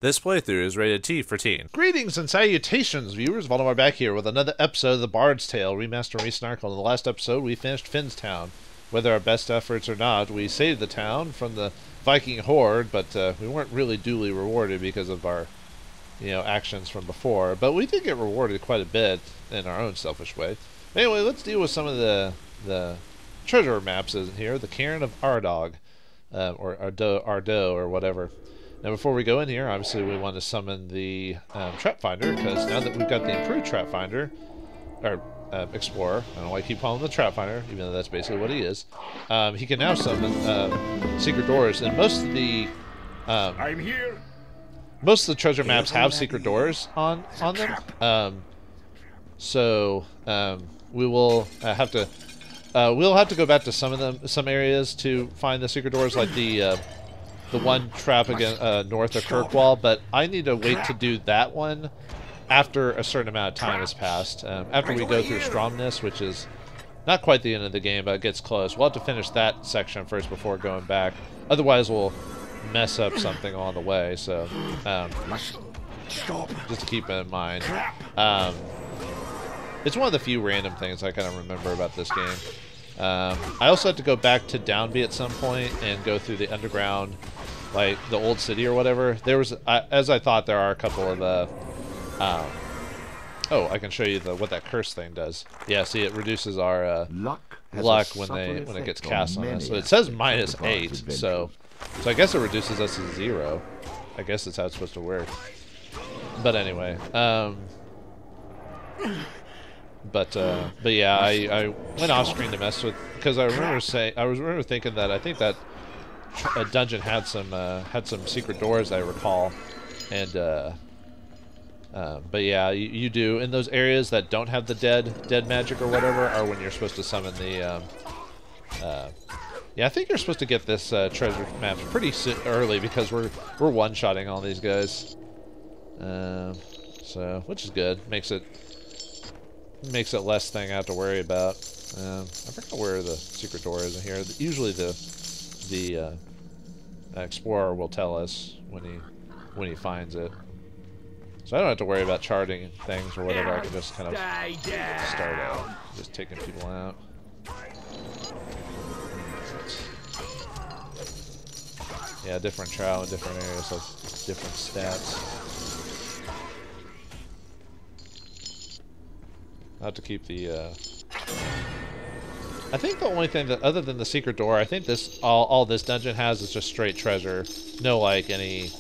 This playthrough is rated T for teen. Greetings and salutations, viewers. Vauldemare back here with another episode of The Bard's Tale, Remastered and Resnarkled. In the last episode, we finished Finnstown. Whether our best efforts or not, we saved the town from the Viking horde, but we weren't really duly rewarded because of our, actions from before. But we did get rewarded quite a bit in our own selfish way. Anyway, let's deal with some of the treasure maps in here. The Cairn of Ardog, or Ardo, or whatever. Now, before we go in here, obviously we want to summon the Trap Finder, because now that we've got the improved Trap Finder, or Explorer, I don't know why I keep calling him the Trap Finder, even though that's basically what he is, he can now summon secret doors, and most of the I'm here. Most of the treasure maps have secret doors on them, so we will have to we'll have to go back to some areas to find the secret doors, like the one trap again north of Kirkwall, but I need to wait to do that one after a certain amount of time has passed. After we go through Stromness, which is not quite the end of the game, but it gets close. We'll have to finish that section first before going back. Otherwise, we'll mess up something along the way, so just to keep in mind. It's one of the few random things I kind of remember about this game. I also had to go back to Downby at some point and go through the underground, like the old city or whatever. There was, as I thought, there are a couple of oh, I can show you what that curse thing does. Yeah, see, it reduces our luck when it gets cast on us. So it says -8, so I guess it reduces us to 0. I guess that's how it's supposed to work. But anyway, But yeah, I went off screen to mess with, because I remember thinking that I think that a dungeon had some secret doors, I recall, and but yeah, you do in those areas that don't have the dead magic or whatever, are when you're supposed to summon the yeah, I think you're supposed to get this treasure map pretty early, because we're one-shotting all these guys, so which is good. Makes it less thing I have to worry about. I forgot where the secret door is in here. Usually the explorer will tell us when he finds it, so I don't have to worry about charting things or whatever. I can just kind of start out just taking people out. Yeah, different trial in different areas have different stats. I have to keep the, I think the only thing that, other than the secret door, I think this, all this dungeon has is just straight treasure. No, like, any,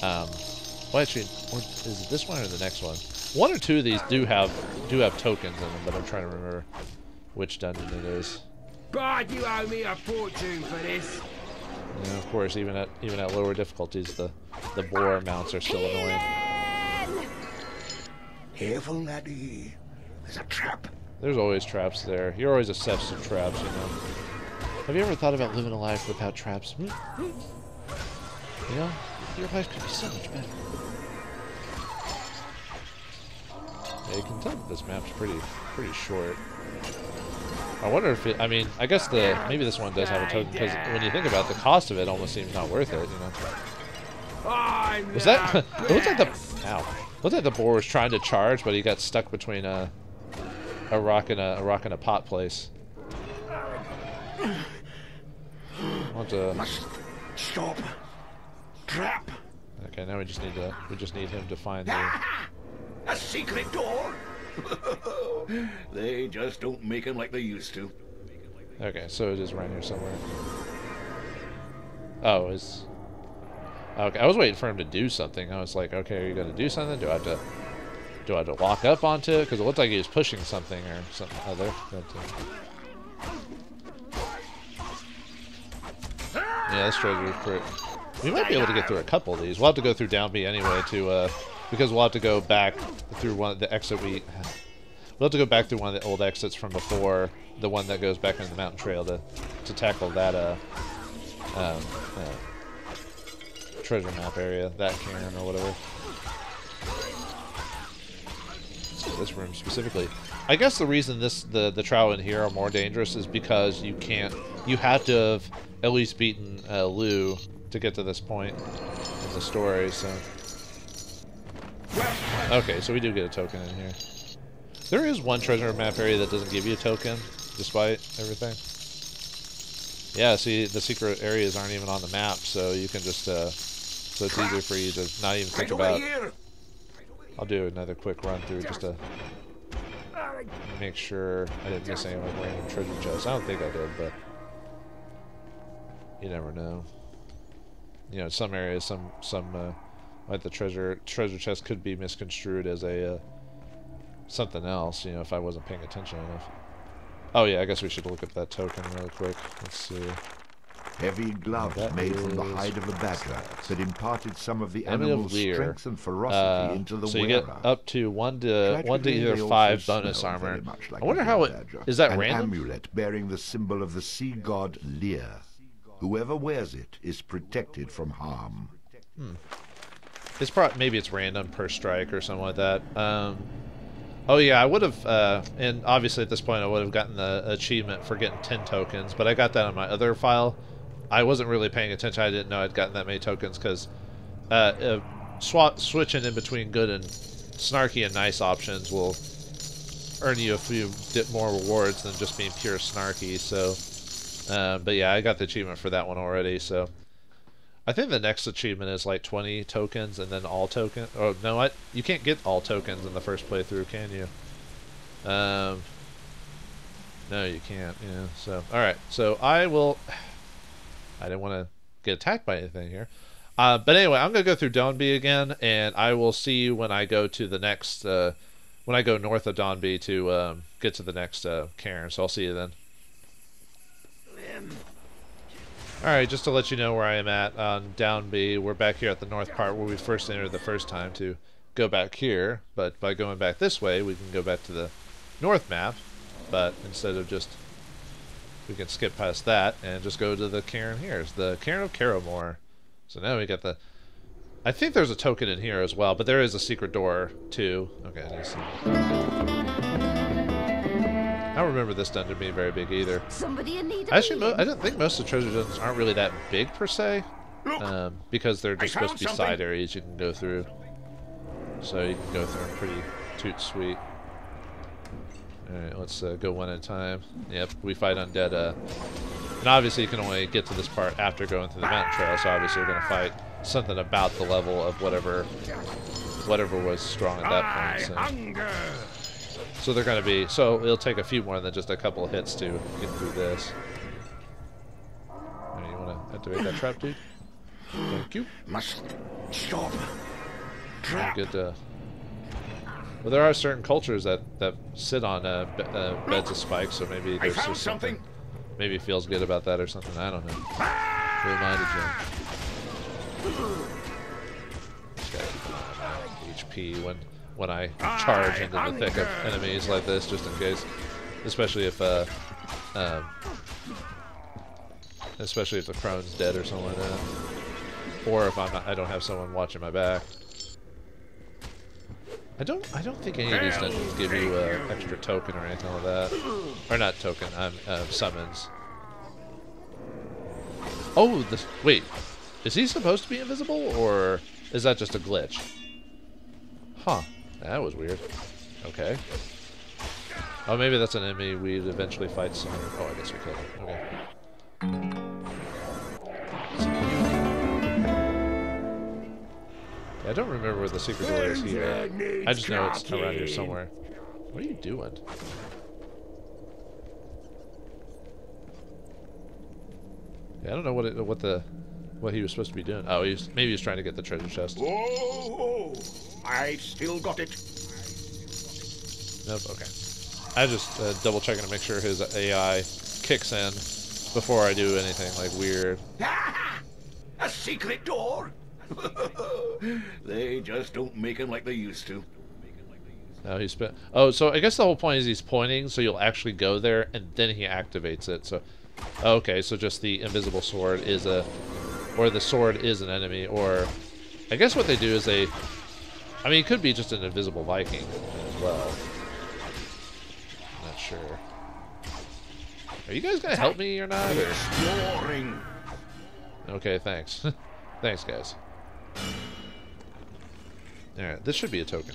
well, actually, is it this one or the next one? One or two of these do have tokens in them, but I'm trying to remember which dungeon it is. But you owe me a fortune for this. Yeah, of course, even at lower difficulties, the boar mounts are still annoying. Careful, laddie. There's a trap. There's always traps there. You're always obsessed with traps, you know. Have you ever thought about living a life without traps? You know, your life could be so much better. Yeah, you can tell that this map's pretty short. I wonder if it, I mean, I guess maybe this one does have a token, because when you think about it, the cost of it almost seems not worth it, you know. Was that, it looks like looks like the boar was trying to charge, but he got stuck between a rock and a pot place. Stop. Trap. Okay, now we just need him to find A secret door. They just don't make them like they used to. Okay, so it is around here somewhere. Oh, it's okay. I was waiting for him to do something. I was like, okay, are you gonna do something? Do I have to walk up onto it? Because it looked like he was pushing something or something other. Yeah, this treasure is pretty. We might be able to get through a couple of these. We'll have to go through Downby anyway because we'll have to go back through one of the exit we'll have to go back through one of the old exits from before, the one that goes back into the mountain trail to tackle that treasure map area, that cairn or whatever. This room specifically. I guess the reason the trial in here are more dangerous is because you have to have at least beaten Lou to get to this point in the story, so Okay, so we do get a token in here. There is one treasure map area that doesn't give you a token, despite everything. Yeah, see, the secret areas aren't even on the map, so you can just, so it's easier for you to not even think about. I'll do another quick run through just to make sure I didn't miss any like random treasure chests. I don't think I did, but you never know. You know, some areas, like the treasure chest could be misconstrued as a something else. You know, if I wasn't paying attention enough. Oh yeah, I guess we should look at that token real quick. Let's see. Heavy gloves made from the hide of the badger that imparted some of the animal's strength and ferocity into the wearer. So you get up to one to either 5 bonus armor. I wonder how it is that random? An amulet bearing the symbol of the sea god Lear. Whoever wears it is protected from harm. It's maybe it's random per strike or something like that. Oh yeah, I would have, and obviously at this point I would have gotten the achievement for getting 10 tokens, but I got that on my other file. I wasn't really paying attention. I didn't know I'd gotten that many tokens because switching in between good and snarky and nice options will earn you a few more rewards than just being pure snarky. So, but yeah, I got the achievement for that one already. So, I think the next achievement is like 20 tokens and then all tokens. Oh no, you can't get all tokens in the first playthrough, can you? No, you can't. Yeah. So, all right. So I will. I didn't want to get attacked by anything here. But anyway, I'm going to go through Dawnby again, and I will see you when I go to the next, when I go north of Dawnby to get to the next cairn. So I'll see you then. Alright, just to let you know where I am at on Downby, we're back here at the north part where we first entered the first time to go back here. But by going back this way, we can go back to the north map. But instead of just... we can skip past that and just go to the cairn here. It's the Cairn of Caramore. So now we got the... I think there's a token in here as well, but there is a secret door too. Okay, I see. I don't remember this dungeon being very big either. Somebody in need of Actually, I don't think most of the treasure dungeons aren't really that big per se, because they're just supposed to be side areas you can go through. So you can go through them pretty toot sweet. Alright, let's go one at a time. Yep, we fight undead. And obviously you can only get to this part after going through the mountain trail, so obviously we're going to fight something about the level of whatever was strong at that point. So they're going to be... so it'll take a few more than just a couple of hits to get through this. Right, you want to activate that trap, dude? Thank you. Must stop. Trap. Good, well, there are certain cultures that sit on beds of spikes, so maybe there's just something. Maybe it feels good about that or something. I don't know. Reminded you. HP when I charge into the thick of enemies like this, just in case. Especially if the crone's dead or something like that, or if I don't have someone watching my back. I don't think any of these dungeons give you extra token or anything like that. Or not token, summons. Oh, wait. Is he supposed to be invisible, or is that just a glitch? Huh. That was weird. Okay. Oh, maybe that's an enemy we'd eventually fight soon. Oh, I guess we killed him. Okay. Yeah, I don't remember where the secret door is here. I just know it's around here somewhere. What are you doing? Yeah, I don't know what he was supposed to be doing. Oh, maybe he was trying to get the treasure chest. Whoa! I still got it. Nope. Okay. I just double checking to make sure his AI kicks in before I do anything like weird. A secret door. They just don't make them like they used to. No, oh, so I guess the whole point is he's pointing, so you'll actually go there, and then he activates it. So, okay, so just the invisible sword is or the sword is an enemy, or I guess what they do is I mean, it could be just an invisible Viking as well. I'm not sure. Are you guys gonna help me or not? Or? Exploring. Okay, thanks. Thanks, guys. Alright, this should be a token.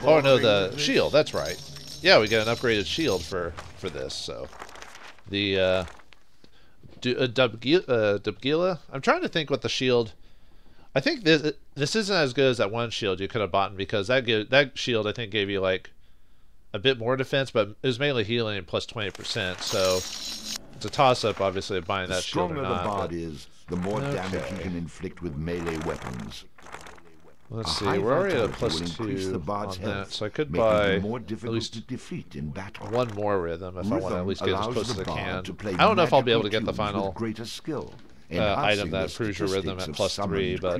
Oh no, the shield, that's right. Yeah, we got an upgraded shield for this, so. The, Dubgila? I'm trying to think what the shield... I think this isn't as good as that one shield you could have bought, because that shield, I think, gave you, like, a bit more defense, but it was mainly healing and plus 20%, so it's a toss-up, obviously, of buying that shield or not. The stronger the bard is, the more damage you can inflict with melee weapons. Let's see, we're already at a +2 on that, so I could buy at least defeat in battle. one more rhythm if I want to at least get as close as I can. I don't know if I'll be able to get the final item that proves your rhythm at +3, but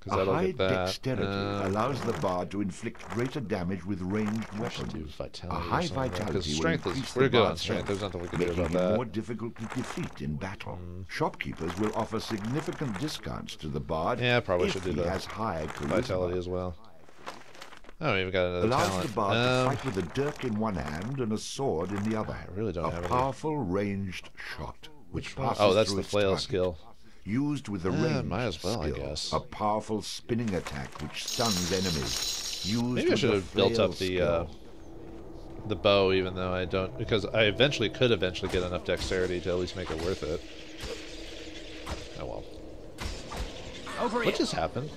because that'll get that. Dexterity allows the bard to inflict greater damage with ranged weapons. A high vitality strength is we're good on strength. There's nothing we can do about that. More difficult to defeat in battle. Shopkeepers will offer significant discounts to the bard. Yeah, probably should do he that. Has high vitality as well. Oh, we've got another allows talent. The bard to fight with a dirk in one hand and a sword in the other. I really don't have a powerful ranged shot. Which one? Oh, that's the flail skill. Used with the range might as well, skill, I guess. A powerful spinning attack which stuns enemies. Used Maybe I should have built up the bow, even though I don't, because I could eventually get enough dexterity to at least make it worth it. Oh well. What just happened?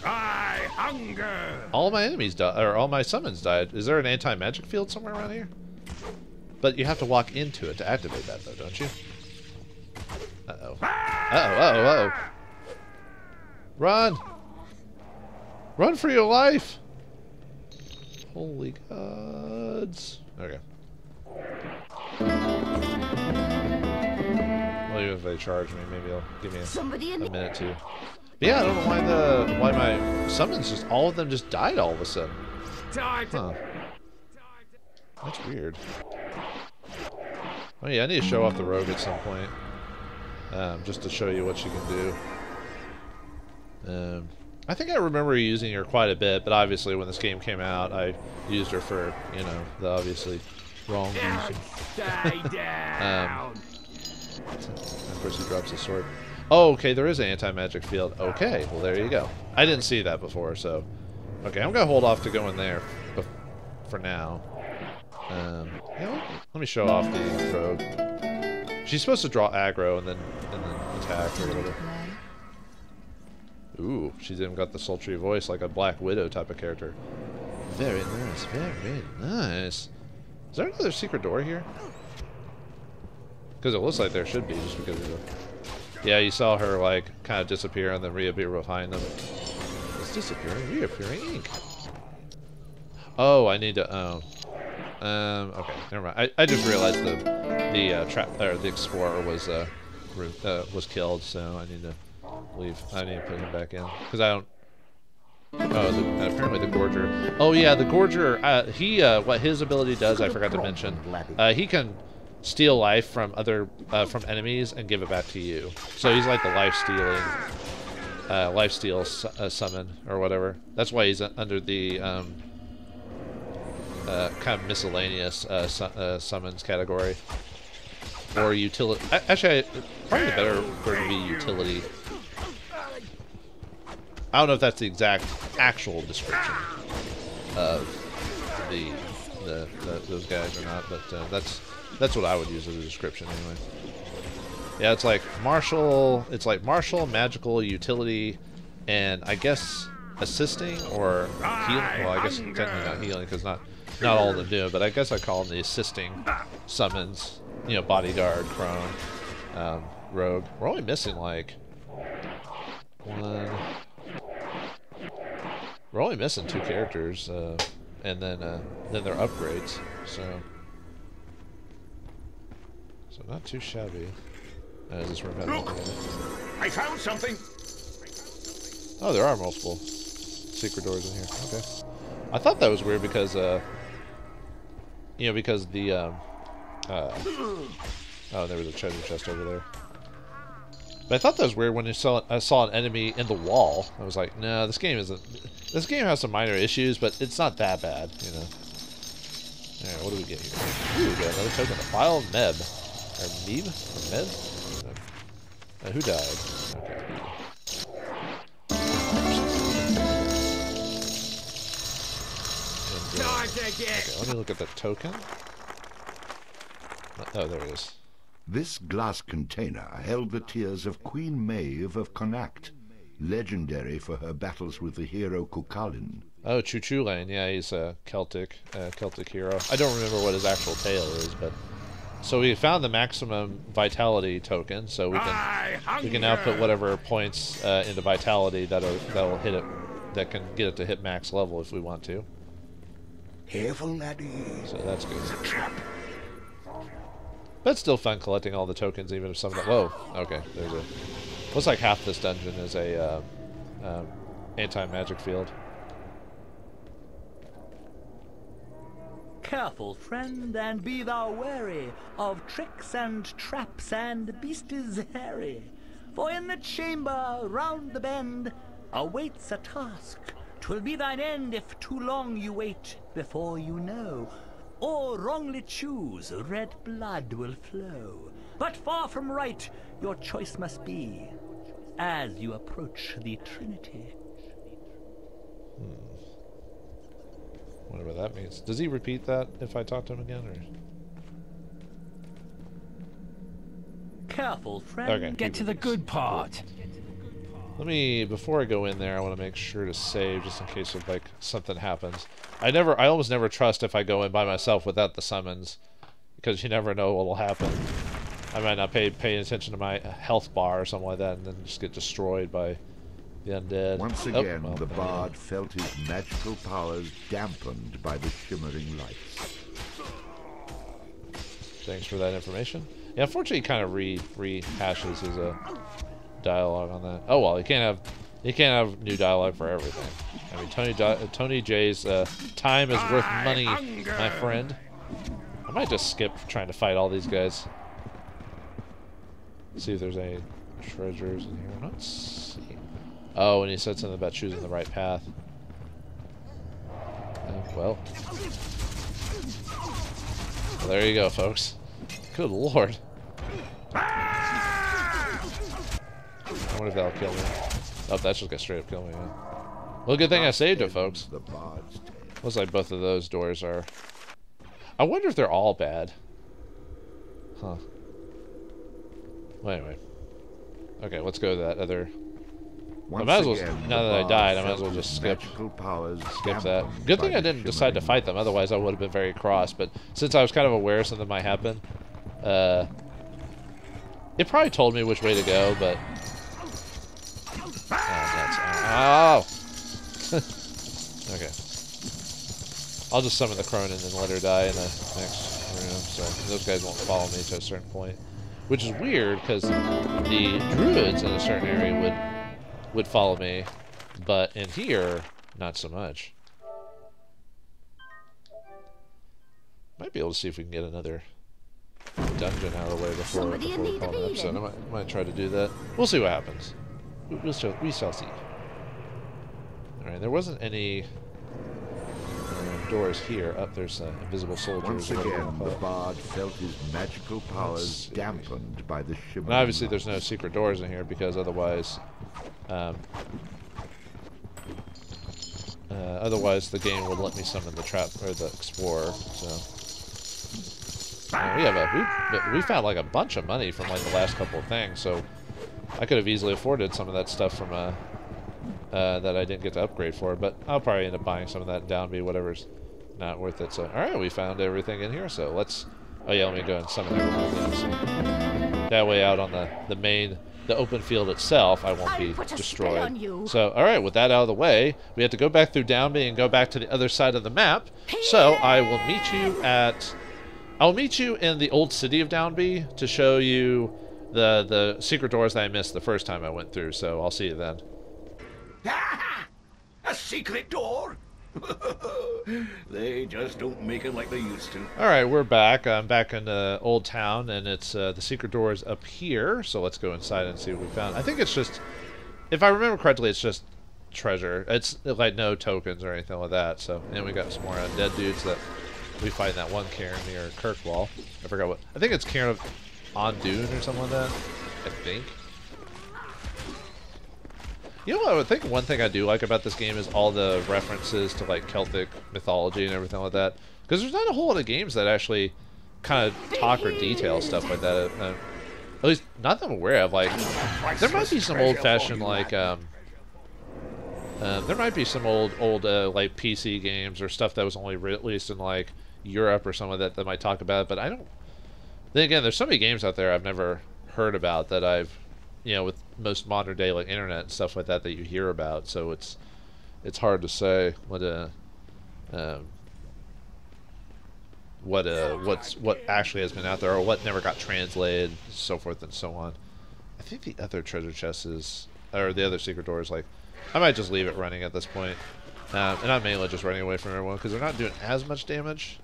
I hunger. All my enemies died, or all my summons died. Is there an anti-magic field somewhere around here? But you have to walk into it to activate that, though, don't you? Uh-oh. Uh-oh. Run! Run for your life! Holy gods. Okay. Well, even if they charge me, maybe they'll give me a minute to. But yeah, I don't know why my summons just, all of them just died all of a sudden. Huh. That's weird. Oh yeah, I need to show off the rogue at some point. Just to show you what she can do. I think I remember using her quite a bit, but obviously when this game came out, I used her for, you know, the obviously wrong reason. Of course he drops his sword. Oh, okay, there is an anti-magic field. Okay, well there you go. I didn't see that before, so... Okay, I'm gonna hold off to go in there for now. You know, let me show off the rogue. She's supposed to draw aggro and then attack or whatever. Ooh, she's even got the sultry voice like a Black Widow type of character. Very nice, very nice. Is there another secret door here? Because it looks like there should be, just because of the... Yeah, you saw her like kind of disappear and then reappear behind them. It's disappearing, reappearing ink. Oh, I need to. Okay, never mind. I just realized the explorer was killed, so I need to leave. I need to put him back in because I don't. Oh, apparently the Gorger. Oh yeah, the Gorger. What his ability does, I forgot to mention. He can steal life from from enemies and give it back to you. So he's like the life-steal summon or whatever. That's why he's under the kind of miscellaneous summons category. Or utility. Actually, probably the better word would be utility. I don't know if that's the exact actual description of those guys or not, but that's what I would use as a description anyway. Yeah, it's like martial, magical, utility, and I guess assisting or healing. Well, I guess technically not healing because not all of them do, but I guess I call them the assisting summons. You know, bodyguard, prone, rogue. We're only missing like one. We're only missing 2 characters, and then they're upgrades. So not too shabby. Is this room Look, I found something. Oh, there are multiple secret doors in here. Okay. I thought that was weird because you know, because the oh, there was a treasure chest over there. But I thought that was weird when I saw an enemy in the wall. I was like, no, this game isn't. This game has some minor issues, but it's not that bad, you know. All right, what do we get here? Ooh, we got another token, a file of Meb, or Meb, or Meb. Who died? Okay. Okay, let me look at the token. Oh, there it is. This glass container held the tears of Queen Maeve of Connacht, legendary for her battles with the hero Cuchulainn. Oh, Cuchulainn, yeah, he's a Celtic hero. I don't remember what his actual tale is, but so we found the maximum vitality token, so we can now put whatever points into vitality that'll hit it, that can get it to hit max level if we want to. Careful, laddie. So that's good. It's a trap. But it's still fun collecting all the tokens, even if some of them. Whoa, okay. There's a. Looks like half this dungeon is a anti-magic field. Careful, friend, and be thou wary of tricks and traps and beasties hairy. For in the chamber round the bend awaits a task. 'Twill be thine end if too long you wait before you know. Or wrongly choose, red blood will flow. But far from right, your choice must be, as you approach the Trinity. Whatever that means. Does he repeat that if I talk to him again, or? Careful, friend. Okay. Get to the good part. Let me, before I go in there, I want to make sure to save just in case of like something happens. I almost never trust if I go in by myself without the summons, because you never know what will happen. I might not pay attention to my health bar or something like that, and then just get destroyed by the undead. Once again, the bard felt his magical powers dampened by the shimmering lights. Thanks for that information. Yeah, unfortunately, he kind of rehashes his dialogue on that. Oh well, you can't have new dialogue for everything. I mean, Tony J's time is worth money, my friend. I might just skip trying to fight all these guys. See if there's any treasures in here. I'm not seeing. Oh, and he said something about choosing the right path. Well, there you go, folks. Good lord. I wonder if that'll kill me. Oh, that's just gonna straight up kill me, yeah. Well, good thing I saved it, folks. Looks like both of those doors are... I wonder if they're all bad. Huh. Well, anyway. Okay, let's go to that other... I might as well, now that I died, I might as well just skip that. Good thing I didn't decide to fight them, otherwise I would have been very cross, but since I was kind of aware something might happen, it probably told me which way to go, but... Oh! Okay. I'll just summon the Cronin and let her die in the next room, so those guys won't follow me to a certain point. Which is weird, because the druids in a certain area would follow me, but in here, not so much. Might be able to see if we can get another dungeon out of the way before we call an episode. I might try to do that. We'll see what happens. We shall see. Alright, there wasn't any doors here. Up there's invisible soldiers. Once again, the bard felt his magical powers dampened by the shimmering. And obviously there's no secret doors in here, because otherwise... otherwise the game would let me summon the trap, or the explorer, so... we found like a bunch of money from like the last couple of things, so I could have easily afforded some of that stuff from that I didn't get to upgrade for, but I'll probably end up buying some of that in Downby, whatever's not worth it. So, alright, we found everything in here, so let's... Oh yeah, let me go and summon everyone. So that way out on the open field itself, I won't be destroyed. So, alright, with that out of the way, we have to go back through Downby and go back to the other side of the map. So, I will meet you at... I'll meet you in the old city of Downby to show you the secret doors that I missed the first time I went through, so I'll see you then. A secret door? They just don't make it like they used to. Alright, we're back. I'm back in Old Town, and it's the secret door is up here, so let's go inside and see what we found. I think it's just, if I remember correctly, it's just treasure. It's like no tokens or anything like that, so, and we got some more undead dudes that we fight in that one cairn near Kirkwall. I forgot what, I think it's Cairn of Ondune or something like that, I think. You know what? I think one thing I do like about this game is all the references to like Celtic mythology and everything like that. Because there's not a whole lot of games that actually kind of talk or detail stuff like that. At least not that I'm aware of. Like, there might be some old-fashioned like there might be some old like PC games or stuff that was only released in like Europe or something like that might talk about it. But I don't. Then again, there's so many games out there I've never heard about that I've, you know, with most modern day like internet and stuff like that you hear about. So it's hard to say what actually has been out there or what never got translated, so forth and so on. I think the other treasure chest is, or the other secret door is like, I might just leave it running at this point, and I'm mainly just running away from everyone because they're not doing as much damage,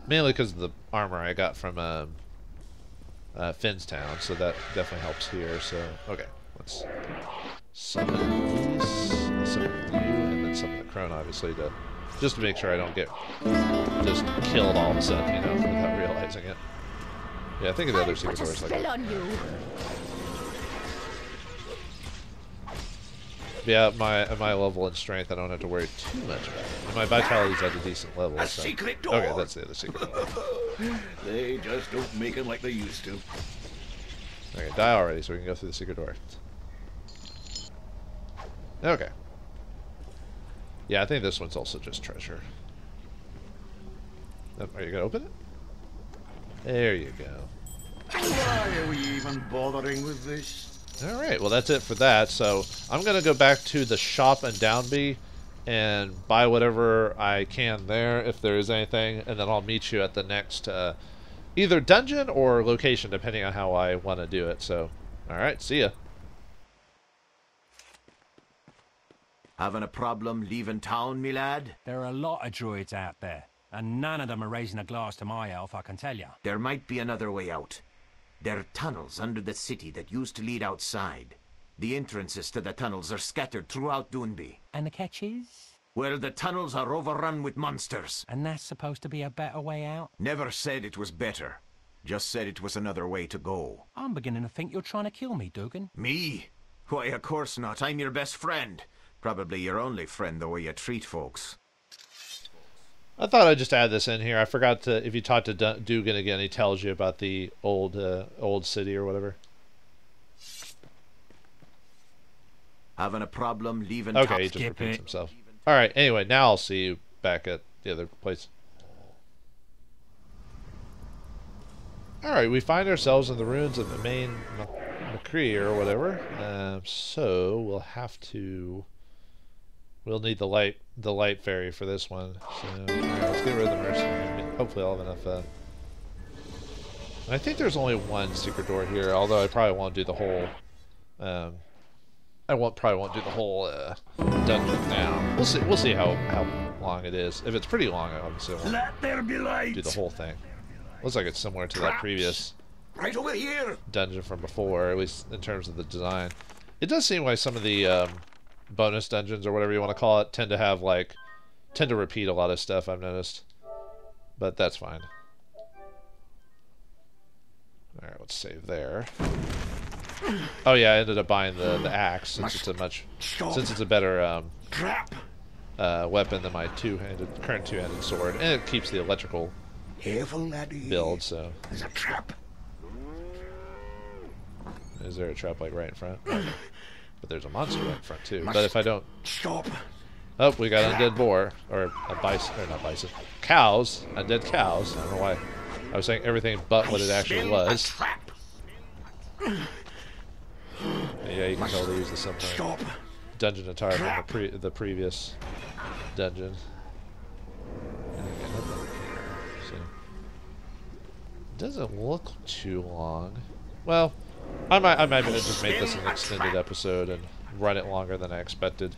mainly because of the armor I got from Finnstown, so that definitely helps here. So okay, let's summon these, let's summon you, and then summon the crone, obviously, to just to make sure I don't get just killed all of a sudden, you know, without realizing it. Yeah, I think of the other secret doors like that. Yeah, at my level and strength, I don't have to worry too much about it. And my vitality's at a decent level. A so. secret door. Okay, that's the other secret door. They just don't make them like they used to. Okay, die already, so we can go through the secret door. Okay. Yeah, I think this one's also just treasure. Are you gonna open it? There you go. Why are we even bothering with this? Alright, well that's it for that. So I'm gonna go back to the shop in Downby and buy whatever I can there, if there is anything, and then I'll meet you at the next either dungeon or location, depending on how I want to do it. So, alright, see ya. Having a problem leaving town, me lad? There are a lot of druids out there, and none of them are raising a glass to my elf, I can tell you. There might be another way out. There are tunnels under the city that used to lead outside. The entrances to the tunnels are scattered throughout Doonby. And the catch is? Well, the tunnels are overrun with monsters. And that's supposed to be a better way out? Never said it was better. Just said it was another way to go. I'm beginning to think you're trying to kill me, Dugan. Me? Why, of course not. I'm your best friend. Probably your only friend, the way you treat folks. I thought I'd just add this in here. I forgot to, if you talk to Dugan again, he tells you about the old city or whatever. Having a problem leaving Okay, town? he just repeats himself. Alright, anyway, now I'll see you back at the other place. Alright, we find ourselves in the ruins of the main McCree or whatever. So we'll have to... We'll need the light fairy for this one. So let's get rid of the mercenary. Hopefully I'll have enough. I think there's only one secret door here, although I probably won't do the whole. Probably won't do the whole dungeon now. We'll see how long it is. If it's pretty long, I obviously won't Let there be light. do the whole thing. Looks like it's similar to that previous Right over here. dungeon from before, at least in terms of the design. It does seem like some of the bonus dungeons or whatever you want to call it tend to repeat a lot of stuff, I've noticed, but that's fine. All right, let's save there. Oh yeah, I ended up buying the axe since it's a better weapon than my current two-handed sword, and it keeps the electrical build. So there's a trap. Is there a trap like right in front? But there's a monster right in front too. But if I don't stop. Oh, we got undead boar or a bison, or not bison. Cows, undead cows. I don't know why I was saying everything but what it actually was. Yeah, you can totally use the similar dungeon attire from the previous dungeon. And again, nothing here. So doesn't look too long. Well, I might just make this an extended episode and run it longer than I expected.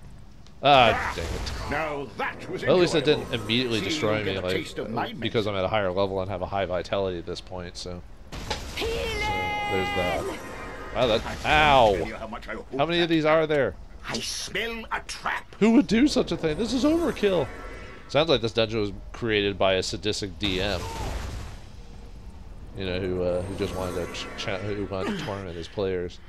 Ah, dang it. Now that was well, at least it didn't immediately destroy me, like, because I'm at a higher level and have a high vitality at this point, so there's that. Wow, that... Ow! How many of these are there? I smell a trap. Who would do such a thing? This is overkill. Sounds like this dungeon was created by a sadistic DM. You know, who just wanted to torment his players.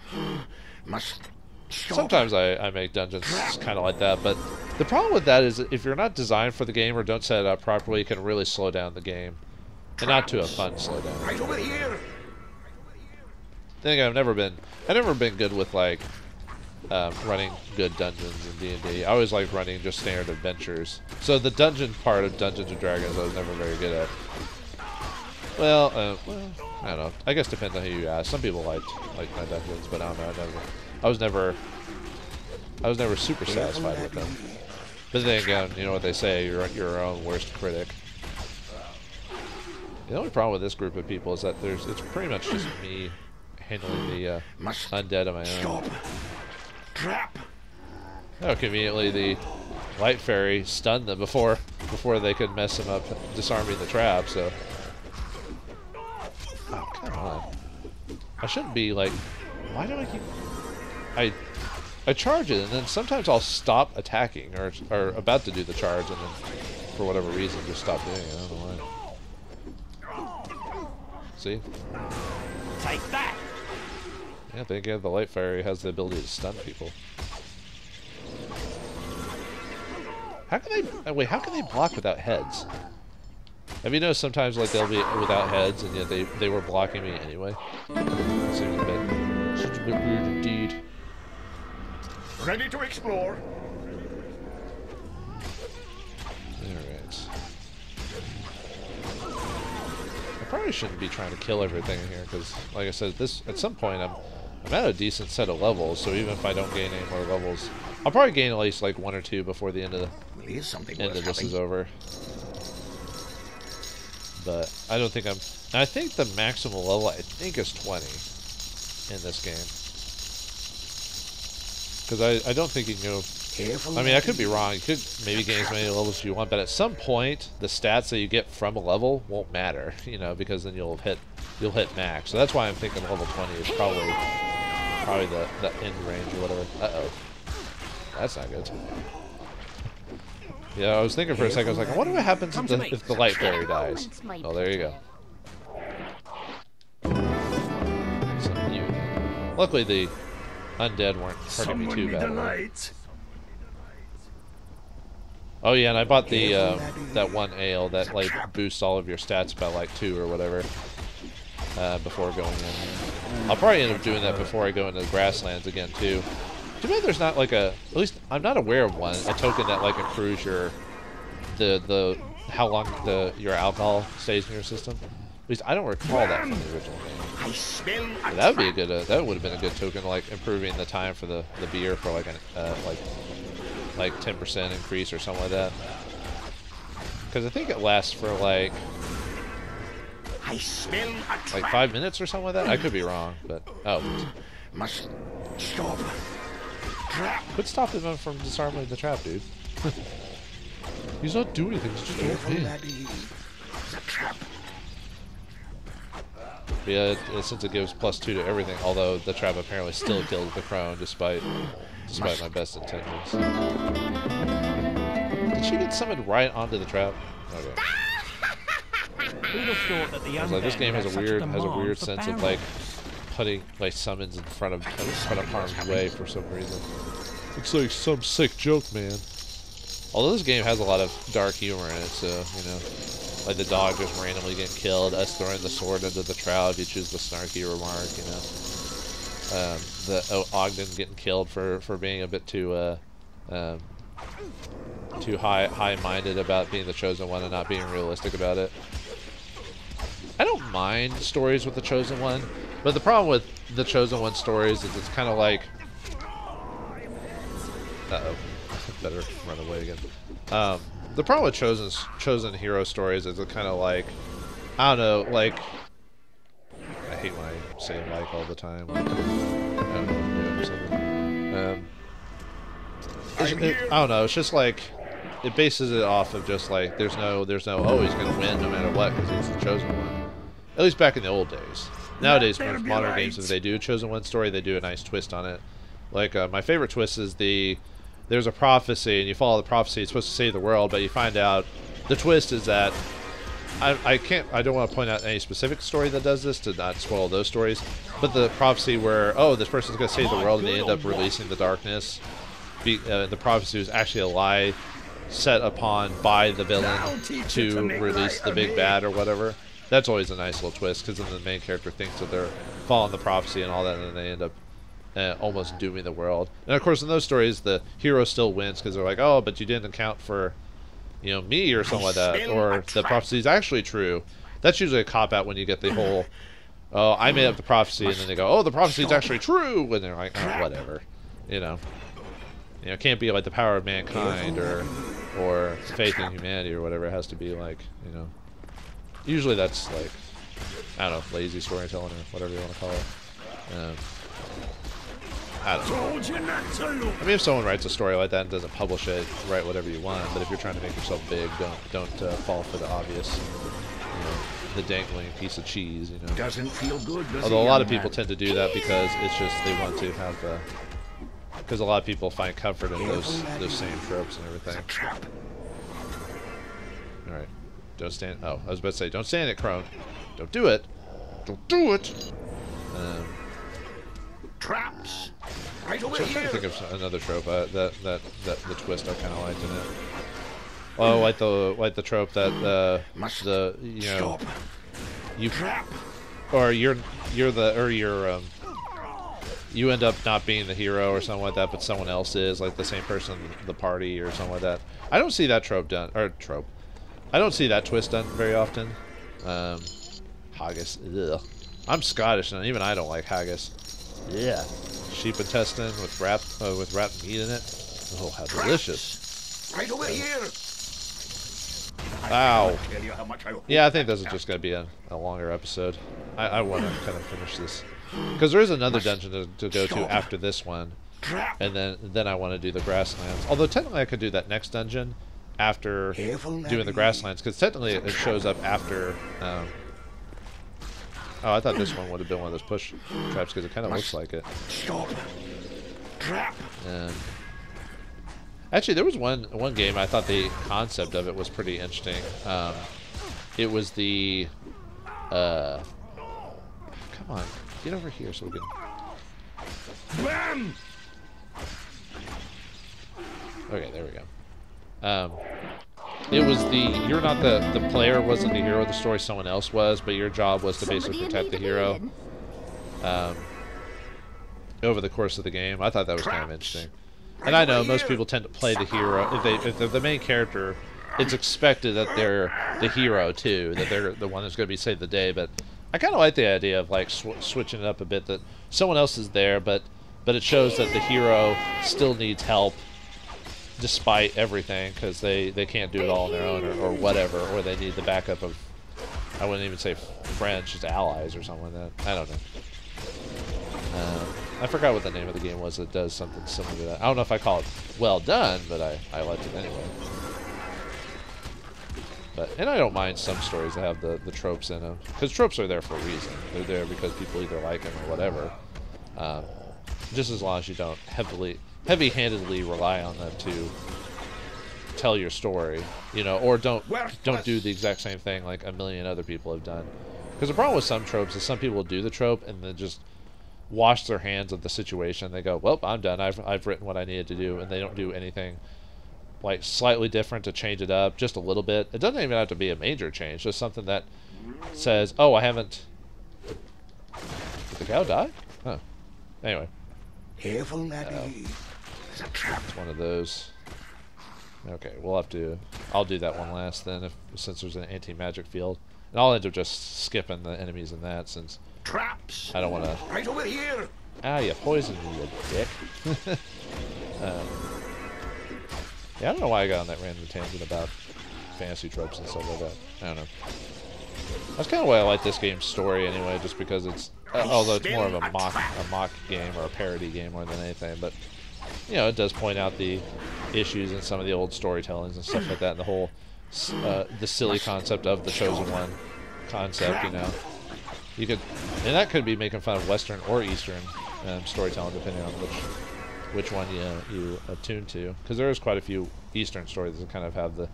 Must sometimes I make dungeons kind of like that, but the problem with that is if you're not designed for the game or don't set it up properly, it can really slow down the game. And not to a fun slowdown. Right over here. I think I've never been good with like running good dungeons in D&D. I always like running just standard adventures. So the dungeon part of Dungeons and Dragons I was never very good at. Well, I don't know. I guess depends on who you ask. Some people like my dungeons, but I don't know. I was never super satisfied with them. But then again, you know what they say: you're your own worst critic. The only problem with this group of people is that it's pretty much just me handling the undead on my own. Stop. Trap. Oh, conveniently the light fairy stunned them before they could mess them up, disarming the trap. So, oh come on! I shouldn't be like. Why do I keep? I charge it, and then sometimes I'll stop attacking or about to do the charge, and then for whatever reason just stop doing it. I don't know why. See? Take that! Yeah, I think the light fairy has the ability to stun people. How can they? Wait, how can they block without heads? Have you noticed sometimes like they'll be without heads, and yet they were blocking me anyway? Seems a bit weird indeed. Ready to explore. Alright. I probably shouldn't be trying to kill everything in here, because, like I said, at some point I'm at a decent set of levels, so even if I don't gain any more levels, I'll probably gain at least like 1 or 2 before the end of this is over. But I don't think I think the maximum level I think is 20 in this game. Because I don't think you can go. I mean, I could be wrong. You could maybe gain as many levels as you want, but at some point, the stats that you get from a level won't matter, you know, because then you'll hit max. So that's why I'm thinking level 20 is probably the end range or whatever. Uh-oh. That's not good. Yeah, I was thinking for a second, I was like, I wonder what happens if the light fairy dies. Oh, there you go. Something new. Luckily, the undead weren't hurting me too bad. Oh yeah, and I bought the that one ale that like boosts all of your stats by like 2 or whatever before going in. I'll probably end up doing that before I go into the grasslands again too. Too bad there's not like at least I'm not aware of one, a token that like improves your how long your alcohol stays in your system. At least I don't recall that from the original game. But that would be a good that would have been a good token, like improving the time for the beer for like an like 10% increase or something like that. Because I think it lasts for like 5 minutes or something like that. I could be wrong, but Must stop. Quit stopping them from disarming the trap, dude. He's not doing anything. He's just doing it. Yeah, since it gives +2 to everything, although the trap apparently still kills the crone despite my best intentions. Did she get summoned right onto the trap? Okay. Who'd have thought that the Like this game has a weird sense of like putting like summons in front of harm's way for some reason. Looks like some sick joke, man. Although this game has a lot of dark humor in it, so you know, like the dog just randomly getting killed, us throwing the sword into the trough if you choose the snarky remark, you know. The Ogden getting killed for being a bit too high-minded about being the chosen one and not being realistic about it. I don't mind stories with the chosen one, but the problem with the chosen one stories is it's kind of like, better run away again. The problem with chosen hero stories is it's kind of like, I don't know, like, I hate when I say like all the time. I don't know what I'm doing or something. I don't know. It's just like it bases it off of just like there's no oh he's gonna win no matter what because he's the chosen one. At least back in the old days. Nowadays, most modern games, if they do a chosen one story, they do a nice twist on it. Like my favorite twist is there's a prophecy and you follow the prophecy. It's supposed to save the world, but you find out the twist is that I can't. I don't want to point out any specific story that does this to not spoil those stories. But the prophecy where this person's going to save the world and they end up releasing the darkness. The prophecy was actually a lie set upon by the villain to release the big bad or whatever. That's always a nice little twist, because then the main character thinks that they're following the prophecy and all that, and then they end up almost dooming the world. And of course, in those stories, the hero still wins because they're like, "Oh, but you didn't account for, me or something like that," or the prophecy is actually true. That's usually a cop out when you get the whole, "Oh, I made up the prophecy," and then they go, "Oh, the prophecy is actually true," and they're like, "Oh, whatever," it can't be like the power of mankind or faith in humanity or whatever. It has to be like, usually that's like, I don't know, lazy storytelling or whatever you want to call it. I don't know. I mean, if someone writes a story like that and doesn't publish it, write whatever you want. But if you're trying to make yourself big, don't fall for the obvious, the dangling piece of cheese. Doesn't feel good. Although a lot of people tend to do that because it's just they want to have because a lot of people find comfort in those same tropes and everything. All right, don't stand. Oh, I was about to say, don't stand it, Crone. Don't do it. Don't do it. Traps. Right over I'm trying to think of another trope that the twist I kind of liked in it. Oh, like the trope that Stop. you or you end up not being the hero or something like that, but someone else is, like the same person in the party or something like that. I don't see that trope done, I don't see that twist done very often. Haggis. Ugh. I'm Scottish, and even I don't like haggis. Yeah. Sheep intestine with wrapped meat in it. Oh, how delicious. Right over here. Ow. Yeah, I think this is just going to be a longer episode. I want to kind of finish this. Because there is another dungeon to go to after this one. And then I want to do the grasslands. Although technically I could do that next dungeon after doing the grasslands. Because technically it shows up after... Oh, I thought this one would have been one of those push traps because it kind of looks like it. Stop. Trap. Actually, there was one game I thought the concept of it was pretty interesting. It was the come on, get over here so we can. Bam! Okay, there we go. It was you're not the player wasn't the hero of the story, someone else was, but your job was to basically protect the hero over the course of the game. I thought that was kind of interesting. And I know most people tend to play the hero. If they're the main character, it's expected that they're the hero too, that they're the one that's going to be saved the day. But I kind of like the idea of like switching it up a bit, that someone else is there, but it shows that the hero still needs help despite everything, because they can't do it all on their own or whatever, or they need the backup of, I wouldn't even say friends, just allies or something like that. I don't know. I forgot what the name of the game was that does something similar to that. I don't know if I call it well done, but I liked it anyway. And I don't mind some stories that have the tropes in them, because tropes are there for a reason. They're there because people either like them or whatever. Just as long as you don't heavy-handedly rely on them to tell your story, or don't do the exact same thing like a million other people have done. Because the problem with some tropes is some people do the trope and then just wash their hands of the situation. They go, well, I'm done. I've written what I needed to do, and they don't do anything like slightly different to change it up just a little bit. It doesn't even have to be a major change. Just something that says, oh, I haven't... Did the cow die? Huh. Anyway. Careful, laddie. There's a trap. It's one of those. Okay, we'll have to... I'll do that one last then, since there's an anti-magic field. And I'll end up just skipping the enemies in that, since... Traps. I don't want to... Right over here. Ah, you poisoned me, you dick. Yeah, I don't know why I got on that random tangent about fantasy tropes and stuff like that. I don't know. That's kind of why I like this game's story anyway, just because it's... although it's more of a mock game or a parody game more than anything, but it does point out the issues in some of the old storytellings and stuff like that, and the whole the silly concept of the chosen one concept. You could, and that could be making fun of Western or Eastern storytelling, depending on which one you attune to, because there is quite a few Eastern stories that kind of have the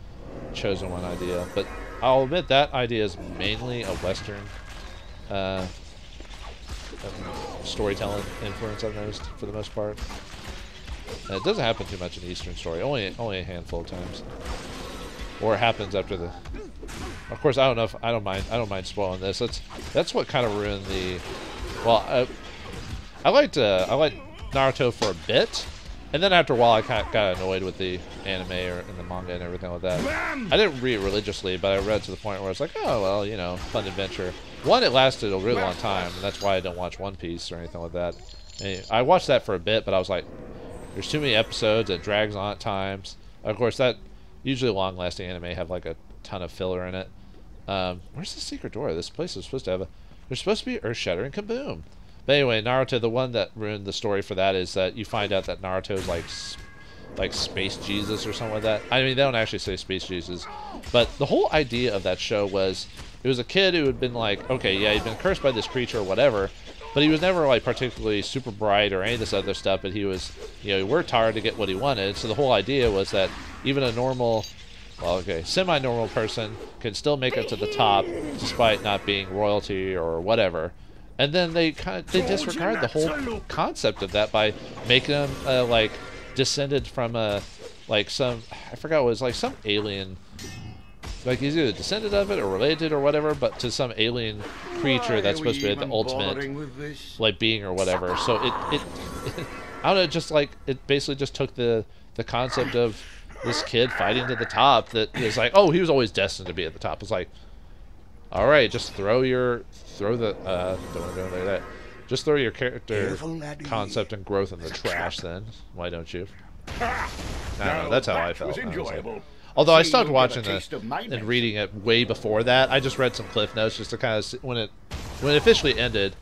chosen one idea, but I'll admit that idea is mainly a Western storytelling influence I've noticed for the most part. It doesn't happen too much in the Eastern story, only a handful of times. Or it happens after the. Of course, I don't know if I don't mind spoiling this. That's what kind of ruined the. Well, I liked Naruto for a bit, and then after a while I kind of got annoyed with the anime and the manga and everything like that. I didn't read it religiously, but I read to the point where I was like, oh well, you know, fun adventure. One, it lasted a really long time, and that's why I don't watch One Piece or anything like that. I watched that for a bit, but I was like, there's too many episodes. It drags on at times. Of course, that usually long-lasting anime have like a ton of filler in it. Where's the secret door? This place is supposed to have a. There's supposed to be earth-shattering kaboom. But anyway, Naruto, the one that ruined the story for that is that you find out that Naruto's like Space Jesus or something like that. I mean, they don't actually say Space Jesus, but the whole idea of that show was it was a kid who had been like, okay, yeah, he'd been cursed by this creature or whatever, but he was never like particularly super bright or any of this other stuff, but he was, you know, he worked hard to get what he wanted. So the whole idea was that even a normal, well, okay, semi-normal person can still make it to the top despite not being royalty or whatever. And then they disregard the whole concept of that by making them like descended from like some, I forgot what it was, like some alien, like he's either descended of it or related or whatever, but to some alien creature that's supposed to be the ultimate like being or whatever. So it I don't know, just like it basically just took the concept of this kid fighting to the top that is like, oh, he was always destined to be at the top. It's like, all right, just throw the don't want to go into that. Just throw your character concept and growth in the trash then. Why don't you? I don't know, that's how I felt. Although I stopped watching and reading it way before that. I just read some cliff notes just to kind of when it officially ended.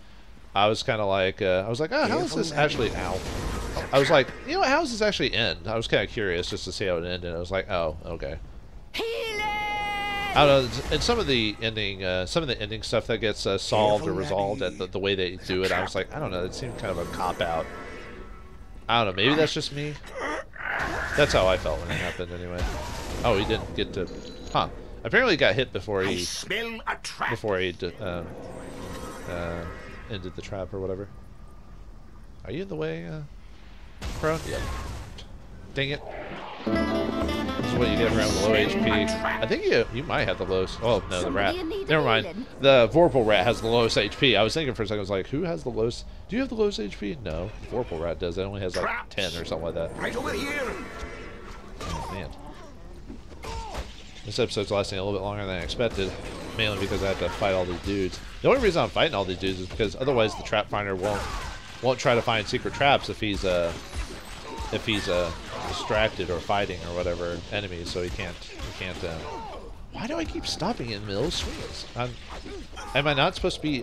I was kind of like oh, how is this actually? Ow. I was like, you know, how does this actually end? I was kind of curious just to see how it ended. I was like, oh, okay. I don't know. And some of the ending stuff that gets solved or resolved at the way they do it, I was like, I don't know. It seemed kind of a cop out. I don't know. Maybe that's just me. That's how I felt when it happened, anyway. Oh, he didn't get to. Huh? Apparently, he got hit before he ended the trap or whatever. Are you in the way, Pro? Yeah. Dang it. This is what you get around low HP. I think you might have the lowest. Oh, no, the rat. Never mind. The Vorpal rat has the lowest HP. I was thinking for a second, I was like, who has the lowest? Do you have the lowest HP? No. The Vorpal rat does. It only has like 10 or something like that. Right over here. Oh, man. This episode's lasting a little bit longer than I expected. Mainly because I have to fight all these dudes. The only reason I'm fighting all these dudes is because otherwise the trap finder won't try to find secret traps if he's distracted or fighting or whatever enemies, so he can't why do I keep stopping in the middle of swings? Am I not supposed to be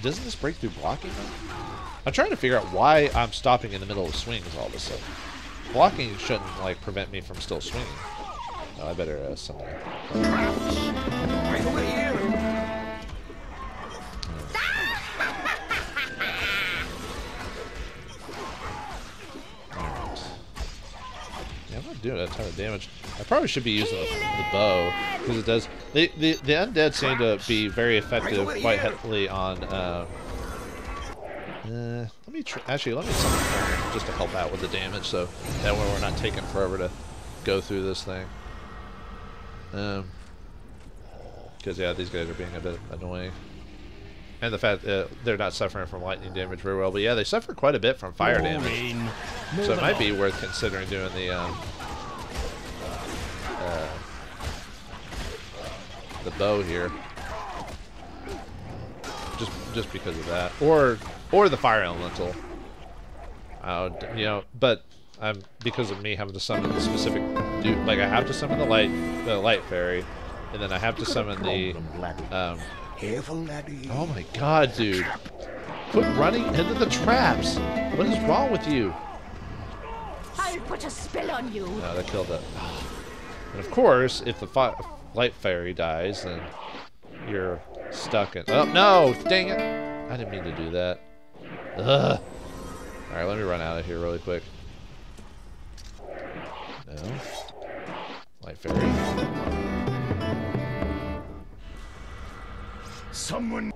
doesn't this break through blocking? I'm trying to figure out why I'm stopping in the middle of swings all of a sudden. Blocking shouldn't like prevent me from still swinging. No, I better something. Right over here. I'm not doing a ton of damage. I probably should be using the bow because it does. The undead seem to be very effective quite heavily on. Let me summon Thorn just to help out with the damage, so that way we're not taking forever to go through this thing. Because yeah, these guys are being a bit annoying, and the fact they're not suffering from lightning damage very well, but yeah, they suffer quite a bit from fire damage. So it might be worth considering doing the bow here, just because of that, or the fire elemental. You know, but because of me having to summon the specific dude, like I have to summon the light fairy, and then I have to summon the oh my god, dude! Quit running into the traps! What is wrong with you? I'll put a spell on you. No, that killed it. And of course, if the light fairy dies, then you're stuck in. Oh no! Dang it! I didn't mean to do that. Ugh. All right, let me run out of here really quick. No. Light fairy. Someone.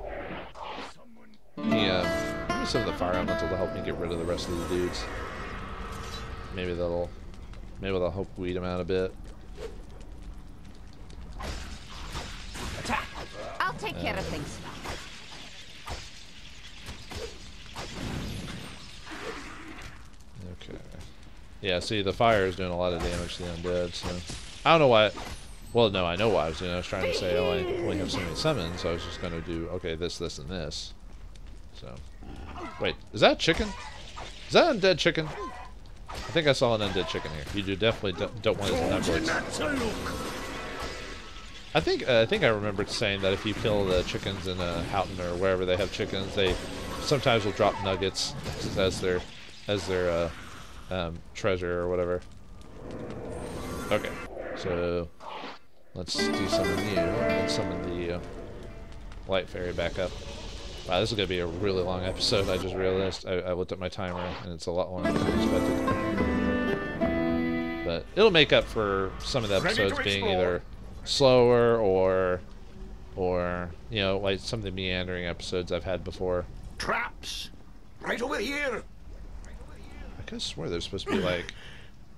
Yeah. Give me some of the fire elemental to help me get rid of the rest of the dudes. Maybe they'll help weed them out a bit. Attack! I'll take care of things. Okay. Yeah, see, the fire is doing a lot of damage to the undead, so... I don't know why... Well, no, I know why I was doing it. I was trying to say, oh, I only have so many summons, so I was just going to do, okay, this, this, and this. So... Wait, is that a chicken? Is that an undead chicken? I think I saw an undead chicken here. You do definitely don't want his numbers. I think I remembered saying that if you kill the chickens in Houghton or wherever they have chickens, they sometimes will drop nuggets as their treasure or whatever. Okay, so let's do something new and summon the light fairy back up. Wow, this is gonna be a really long episode. I just realized I looked at my timer and it's a lot longer than I expected. But it'll make up for some of the episodes being either slower or you know, like some of the meandering episodes I've had before. Traps! Right over here! I could swear there's supposed to be like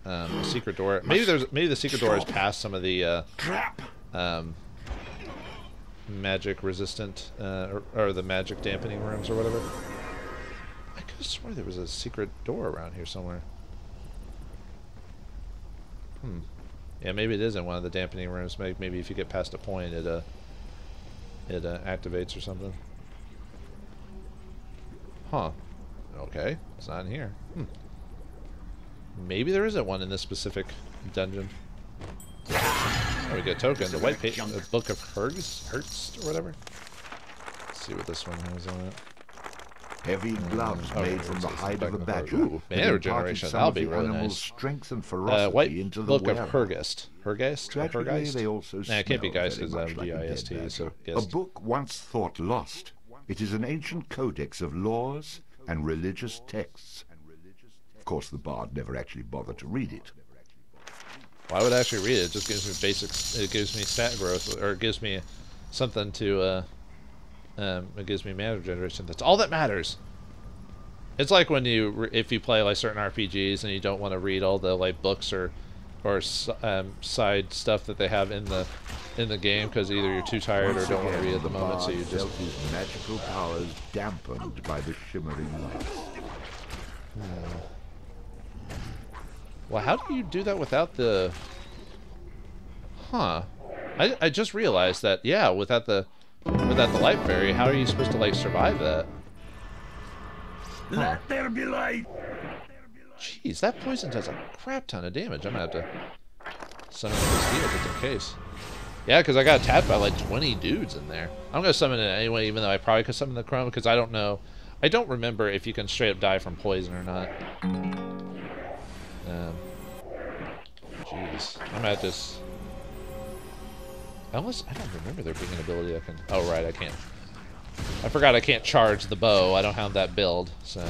a secret door. Maybe the secret door is past some of the Trap! magic resistant or the magic dampening rooms or whatever. I could swear there was a secret door around here somewhere. Yeah, maybe it is in one of the dampening rooms. Maybe if you get past a point, it activates or something. Huh. Okay, it's not in here. Maybe there isn't one in this specific dungeon. Oh, we got a token. The white book of Hertz or whatever. Let's see what this one has on it. Heavy gloves made from the hide of a badger. Ooh, mana regeneration. That'll be really nice. Strength and ferocity white into the book of wearer. Hergeist. Hergeist? They also nah, it can't be smell Geist very because much like a dead G-I-S-T. badger. So A book once thought lost. It is an ancient codex of laws and religious texts. Of course, the bard never actually bothered to read it. Why would I actually read it? It just gives me basics. It gives me stat growth, or it gives me something to. It gives me mana regeneration. That's all that matters. It's like when if you play like certain RPGs and you don't want to read all the like books or side stuff that they have in the game because either you're too tired or don't want to read at the moment, so you just felt his magical powers dampened by the shimmering lights. Well, how do you do that without the... Huh. I just realized that, yeah, without the light fairy, how are you supposed to, like, survive that? Let there be light! Jeez, that poison does a crap ton of damage. I'm gonna have to summon this heal just in case. Yeah, because I got attacked by, like, 20 dudes in there. I'm gonna summon it anyway, even though I probably could summon the Chrome, because I don't know. I don't remember if you can straight up die from poison or not. Jeez. I'm at this. Unless I don't remember there being an ability I can. Oh right, I can't. I forgot I can't charge the bow. I don't have that build, so.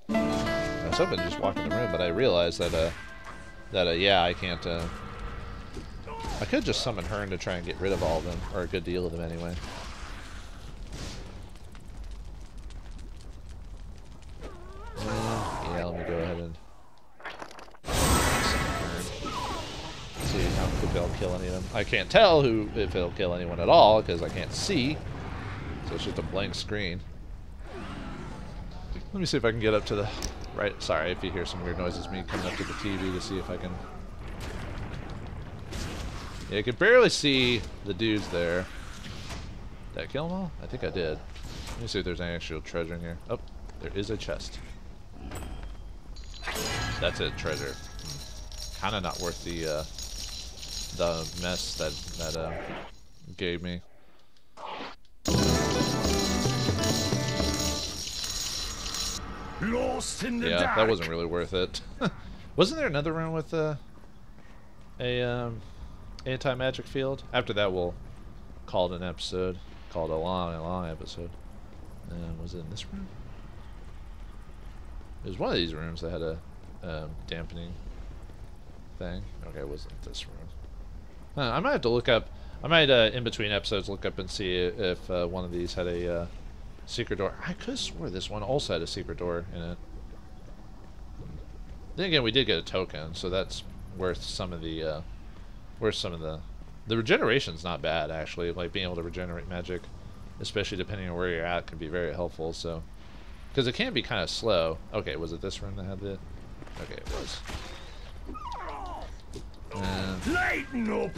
I was hoping to just walk in the room, but I realized that yeah, I can't. I could just summon her to try and get rid of all of them, or a good deal of them anyway. Yeah, let me go ahead and see how quick I'll kill any of them. I can't tell if it'll kill anyone at all because I can't see, so it's just a blank screen. Let me see if I can get up to the right. Sorry if you hear some weird noises. Me coming up to the TV to see if I can. Yeah, I could barely see the dudes there. Did I kill them all? I think I did. Let me see if there's any actual treasure in here. Oh, there is a chest. That's it, treasure. Kind of not worth the mess that gave me. Lost in the Yeah, dark. that wasn't really worth it. Wasn't there another room with a anti-magic field? After that, we'll call it an episode. Call it a long episode. Was it in this room? It was one of these rooms that had a dampening thing. Okay, it wasn't this room. I might have to look up. I might, in between episodes, look up and see if one of these had a secret door. I could have swore this one also had a secret door in it. Then again, we did get a token, so that's worth some of the. The regeneration's not bad actually. Like being able to regenerate magic, especially depending on where you're at, can be very helpful. So, because it can be kind of slow. Okay, was it this room that had the? Okay, it was. Lighten up.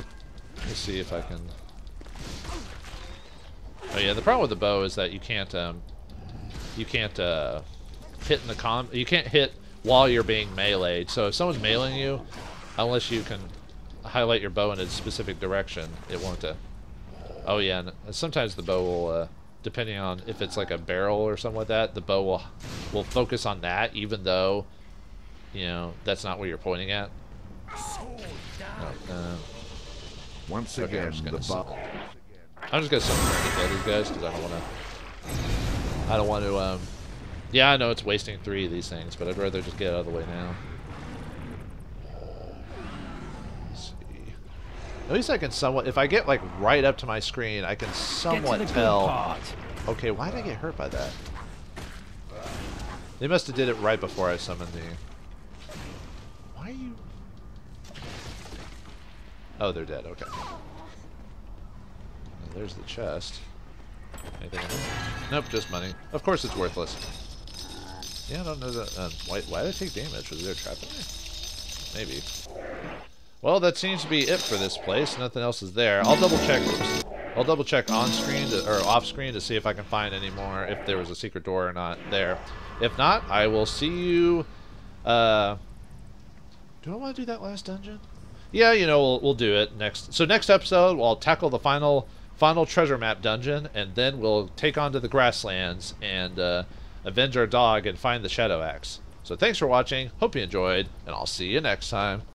Let's see if I can. Oh yeah, the problem with the bow is that you can't hit in the you can't hit while you're being meleeed. So if someone's meleeing you, unless you can highlight your bow in a specific direction, it won't. Oh yeah, and sometimes the bow will, depending on if it's like a barrel or something like that, the bow will focus on that, even though, you know, that's not what you're pointing at. Once Okay, again, I'm just the gonna bard. I'm just gonna summon these guys because I don't want to. Yeah, I know it's wasting 3 of these things, but I'd rather just get it out of the way now. Let's see. At least I can somewhat. If I get like right up to my screen, I can somewhat tell. Okay, why did I get hurt by that? They must have did it right before I summoned the. Why are you? Oh, they're dead. Okay. There's the chest. Anything in it? Nope, just money. Of course it's worthless. Yeah, I don't know that. Why did I take damage? Was there a trap in there? Maybe. Well, that seems to be it for this place. Nothing else is there. I'll double check. I'll double check on screen or off screen to see if I can find any more. If there was a secret door or not there. If not, I will see you. Do I want to do that last dungeon? Yeah, you know, we'll do it next. So next episode, I'll tackle the final treasure map dungeon, and then we'll take on to the grasslands and avenge our dog and find the shadow axe. So thanks for watching. Hope you enjoyed, and I'll see you next time.